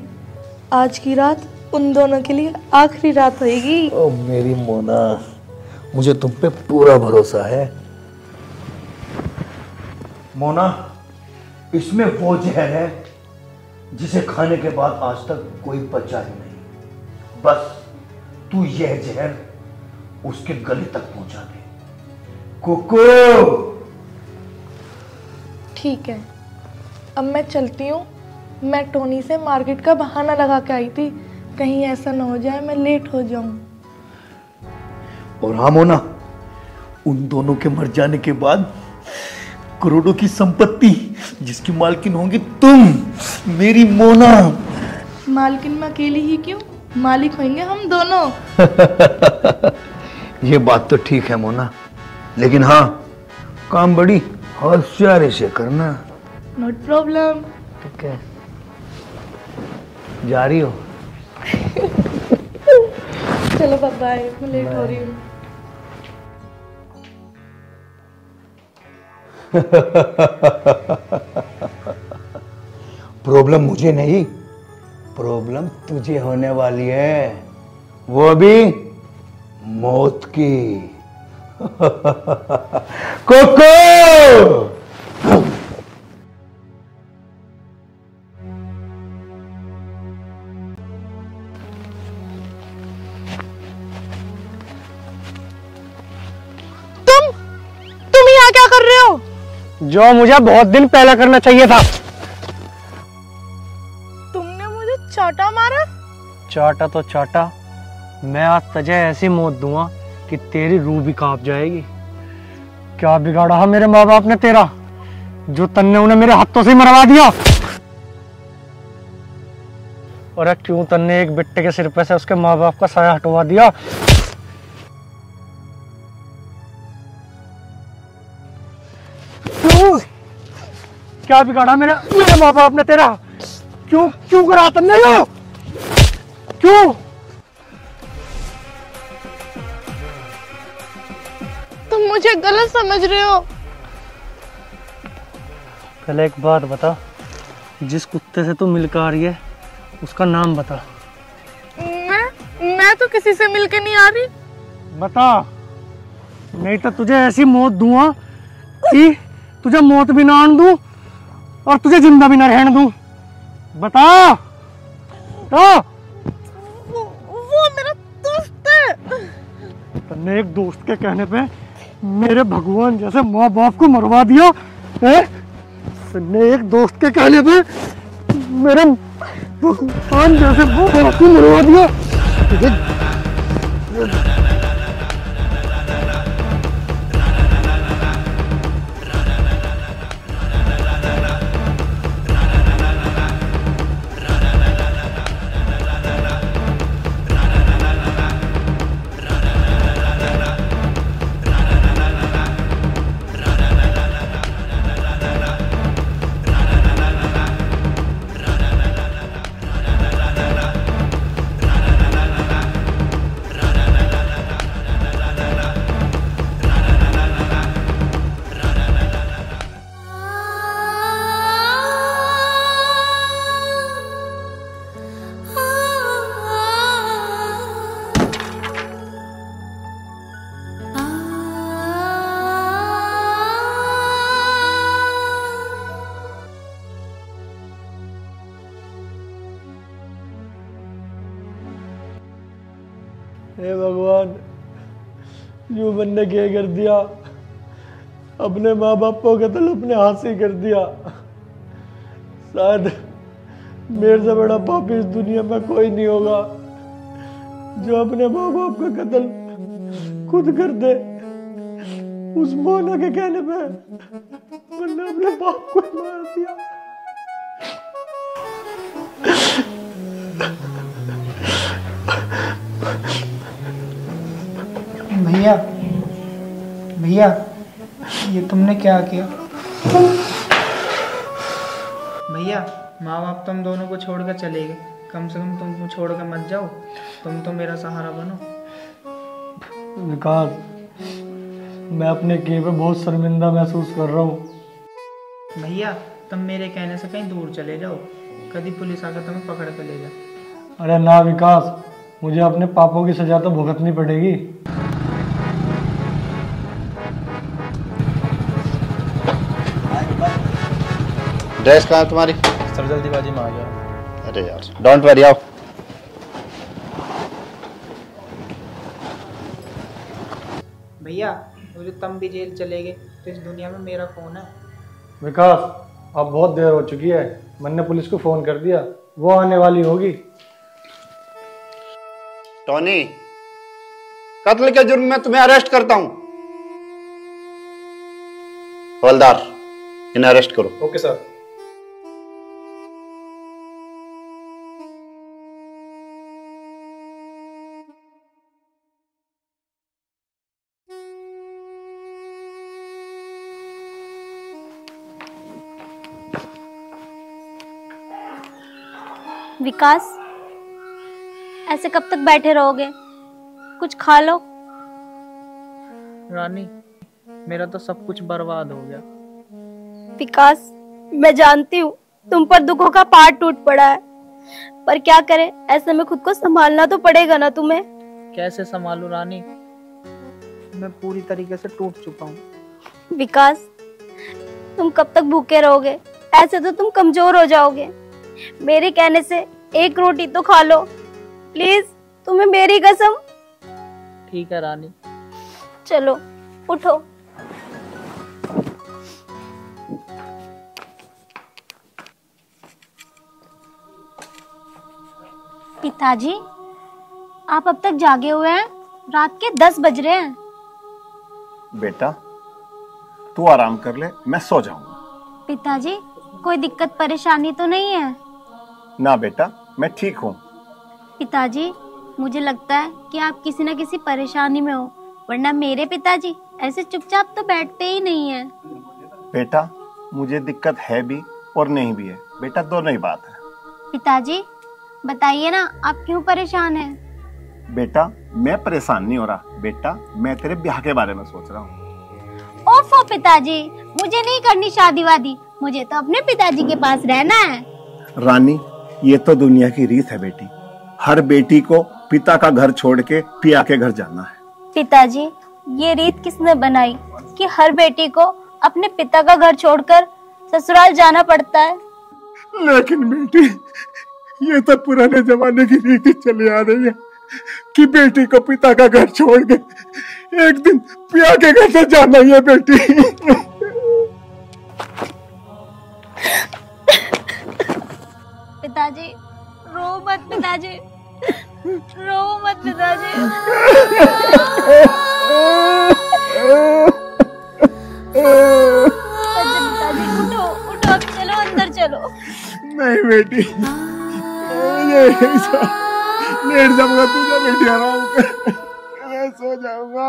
आज की रात उन दोनों के लिए आखिरी रात होगी। ओ मेरी मोना, मुझे तुम पे पूरा भरोसा है। मोना, इसमें वो जहर है जिसे खाने के बाद आज तक कोई बचा ही नहीं। बस तू यह जहर उसके गले तक पहुंचा दे। कुकू। ठीक है, अब मैं चलती हूँ। मैं टोनी से मार्केट का बहाना लगा के आई थी, कहीं ऐसा ना हो जाए मैं लेट हो जाऊं। और हाँ मोना, उन दोनों के मर जाने के बाद करोड़ों की संपत्ति जिसकी मालकिन होंगी तुम, मेरी मोना। मालकिन में अकेली ही क्यों, मालिक होंगे हम दोनों। ये बात तो ठीक है मोना, लेकिन हाँ, काम बड़ी होशियारी से करना। Note problem. ठीक है, जा रही हो? चलो बाय, मैं लेट हो रही हूँ। प्रॉब्लम मुझे नहीं, प्रॉब्लम तुझे होने वाली है, वो भी मौत की। कोको। तुम यहाँ क्या कर रहे हो? जो मुझे बहुत दिन पहले करना चाहिए था। तुमने मुझे चाटा मारा? चाटा तो चाटा, मैं आज तुझे ऐसी मौत दूंगा कि तेरी रूह भी कांप जाएगी। क्या बिगाड़ा है मेरे माँ बाप ने तेरा, जो तन्ने उन्हें मेरे हाथों से मरवा दिया? और क्यों तन्ने एक बेटे के सिर पे से उसके माँ बाप का साया हटवा दिया? क्यों? क्या बिगाड़ा मेरे माँ बाप ने तेरा? क्यों क्यों करा तन्ने यो? क्यों? तुम मुझे गलत समझ रहे हो। पहले एक बात बता, जिस कुत्ते से तू मिलकर आ रही है उसका नाम बता। मैं तो किसी से मिलके नहीं आ रही। बता, नहीं तो तुझे ऐसी मौत दूंगा कि तुझे मौत भी ना आने दूं और तुझे जिंदा भी ना रहने दूं। बता। वो मेरा दोस्त है। तन्ने एक दोस्त के कहने पे मेरे भगवान जैसे माँ बाप को मरवा दिया है? तन्ने एक दोस्त के कहने पे मेरे भगवान जैसे माँ बाप को मरवा दिया। हे भगवान, यूं बनने क्या कर दिया? अपने माँ बाप को कत्ल अपने हाथ से कर दिया। शायद मेरे से बड़ा पापी इस दुनिया में कोई नहीं होगा जो अपने माँ बाप का कत्ल खुद कर दे। उस मोना के कहने पे मैंने अपने बाप को मार दिया। भैया भैया, ये तुमने क्या किया? भैया, माँ बाप तुम दोनों को छोड़कर चले गए, कम से कम तुम छोड़कर मत जाओ। तुम तो मेरा सहारा बनो। विकास, मैं अपने किए पे बहुत शर्मिंदा महसूस कर रहा हूँ। भैया, तुम मेरे कहने से कहीं दूर चले जाओ, कभी पुलिस आकर तुम्हें पकड़ कर ले जाए। अरे ना विकास, मुझे अपने पापों की सजा तो भुगतनी पड़ेगी। ड्रेस कहाँ है तुम्हारी? सर जल्दीबाजी में आ गया। अरे यार, डोंट वरी, आओ। भैया, मुझे तुम भी जेल चले गए तो इस दुनिया में मेरा कौन है? विकास, अब बहुत देर हो चुकी है, मैंने पुलिस को फोन कर दिया, वो आने वाली होगी। टॉनी, कत्ल के जुर्म में तुम्हें अरेस्ट करता हूं। हवलदार, इन्हें अरेस्ट करो। Okay sir. विकास, ऐसे कब तक बैठे रहोगे? कुछ खा लो। रानी, मेरा तो सब कुछ बर्बाद हो गया। विकास, मैं जानती हूँ तुम पर दुखों का पहाड़ टूट पड़ा है, पर क्या करें, ऐसे में खुद को संभालना तो पड़ेगा ना तुम्हें। कैसे संभालूं रानी, मैं पूरी तरीके से टूट चुका हूँ। विकास, तुम कब तक भूखे रहोगे? ऐसे तो तुम कमजोर हो जाओगे। मेरे कहने से एक रोटी तो खा लो प्लीज, तुम्हें मेरी कसम। ठीक है रानी। चलो उठो। पिताजी, आप अब तक जागे हुए हैं? रात के 10 बज रहे हैं। बेटा तू आराम कर ले, मैं सो जाऊंगा। पिताजी, कोई दिक्कत परेशानी तो नहीं है? ना बेटा, मैं ठीक हूँ। पिताजी, मुझे लगता है कि आप किसी न किसी परेशानी में हो, वरना मेरे पिताजी ऐसे चुपचाप तो बैठते ही नहीं है। बेटा मुझे दिक्कत है भी और नहीं भी है बेटा, दोनों ही बात है। पिताजी बताइए ना, आप क्यों परेशान हैं? बेटा मैं परेशान नहीं हो रहा बेटा, मैं तेरे ब्याह के बारे में सोच रहा हूँ। ओफो पिताजी, मुझे नहीं करनी शादी वादी, मुझे तो अपने पिताजी के पास रहना है। रानी, ये तो दुनिया की रीत है बेटी, हर बेटी को पिता का घर छोड़ के पिया के घर जाना है। पिताजी, ये रीत किसने बनाई कि हर बेटी को अपने पिता का घर छोड़कर ससुराल जाना पड़ता है? लेकिन बेटी, ये तो पुराने जमाने की रीति चली आ रही है कि बेटी को पिता का घर छोड़ के एक दिन पिया के घर से जाना ही है बेटी। पिताजी रो मत, पिताजी रो मत पिताजी। पिताजी उठो उठो, अब चलो अंदर चलो। नहीं बेटी, लेट जाऊंगा, तुझे बेटी आराम कर, मैं सो जाऊंगा।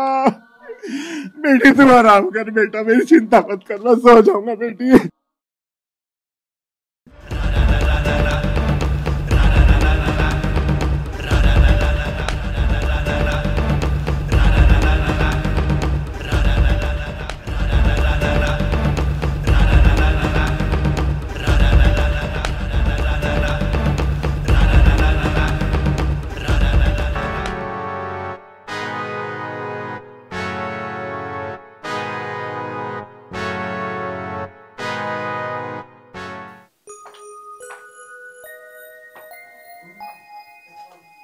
बेटी तुम आराम कर बेटा, मेरी चिंता मत कर, मैं सो जाऊंगा बेटी।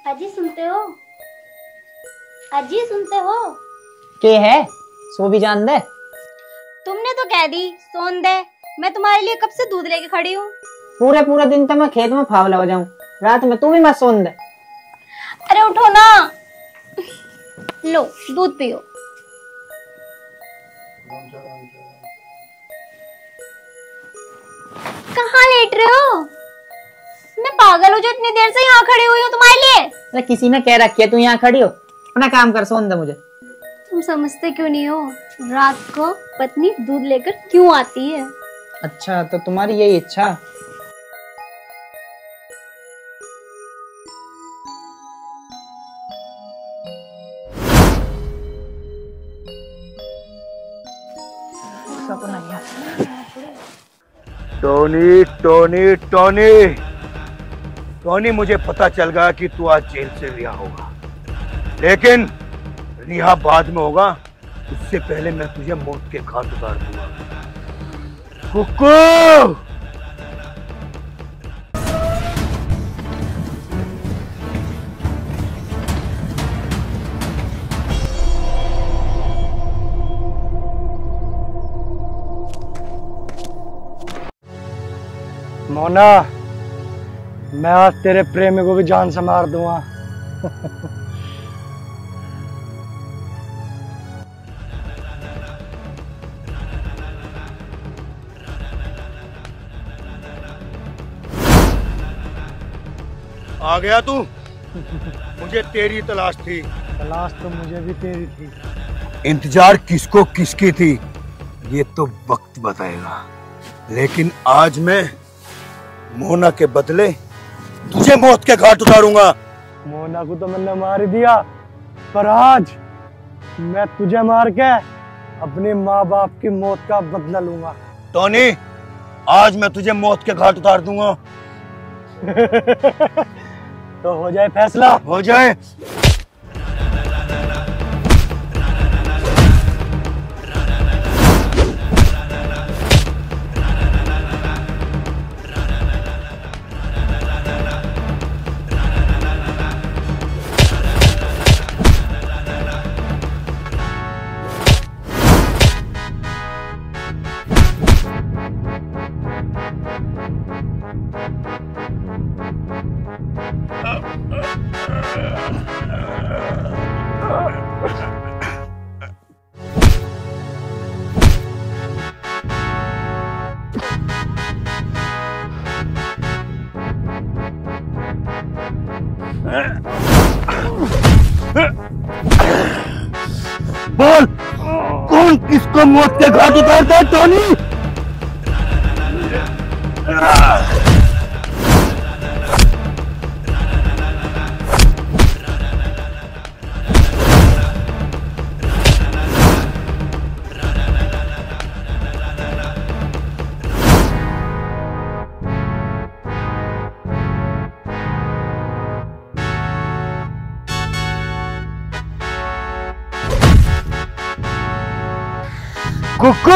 अजी सुनते हो? अजी सुनते हो? के है? सो भी जान दे। तुमने तो कह दी सोन दे, मैं तुम्हारे लिए कब से दूध लेके खड़ी हूँ। पूरे दिन तो मैं खेत में फावला हो जाऊं, रात में तू भी मत सोन दे। अरे उठो ना, लो दूध पियो। कहाँ लेट रहे हो? मैं पागल हूँ जो इतनी देर से यहाँ खड़ी हुई हूँ तुम्हारे लिए। अरे किसी ने कह रखी है तू यहाँ खड़ी हो, अपना काम कर, सोन दे मुझे। तुम समझते क्यों नहीं हो, रात को पत्नी दूध लेकर क्यों आती है? अच्छा तो तुम्हारी यही इच्छा। टोनी टोनी टोनी टोनी, मुझे पता चल गया कि तू आज जेल से रिहा होगा, लेकिन रिहा बाद में होगा, उससे पहले मैं तुझे मौत के घाट उतार दूंगा। कुक्कू! मोना, मैं आज तेरे प्रेमी को भी जान से मार दूंगा। आ गया तू? मुझे तेरी तलाश थी। तलाश तो मुझे भी तेरी थी। इंतजार किसको किसकी थी ये तो वक्त बताएगा, लेकिन आज मैं मोना के बदले तुझे मौत के घाट उतारूंगा। मोना को तो मैंने मार ही दिया, पर आज मैं तुझे मार के अपने माँ बाप की मौत का बदला लूंगा। टोनी, आज मैं तुझे मौत के घाट उतार दूंगा। तो हो जाए फैसला। हो जाए। बोल, कौन किसको मौत के घाट उतारता है टोनी? कुकू!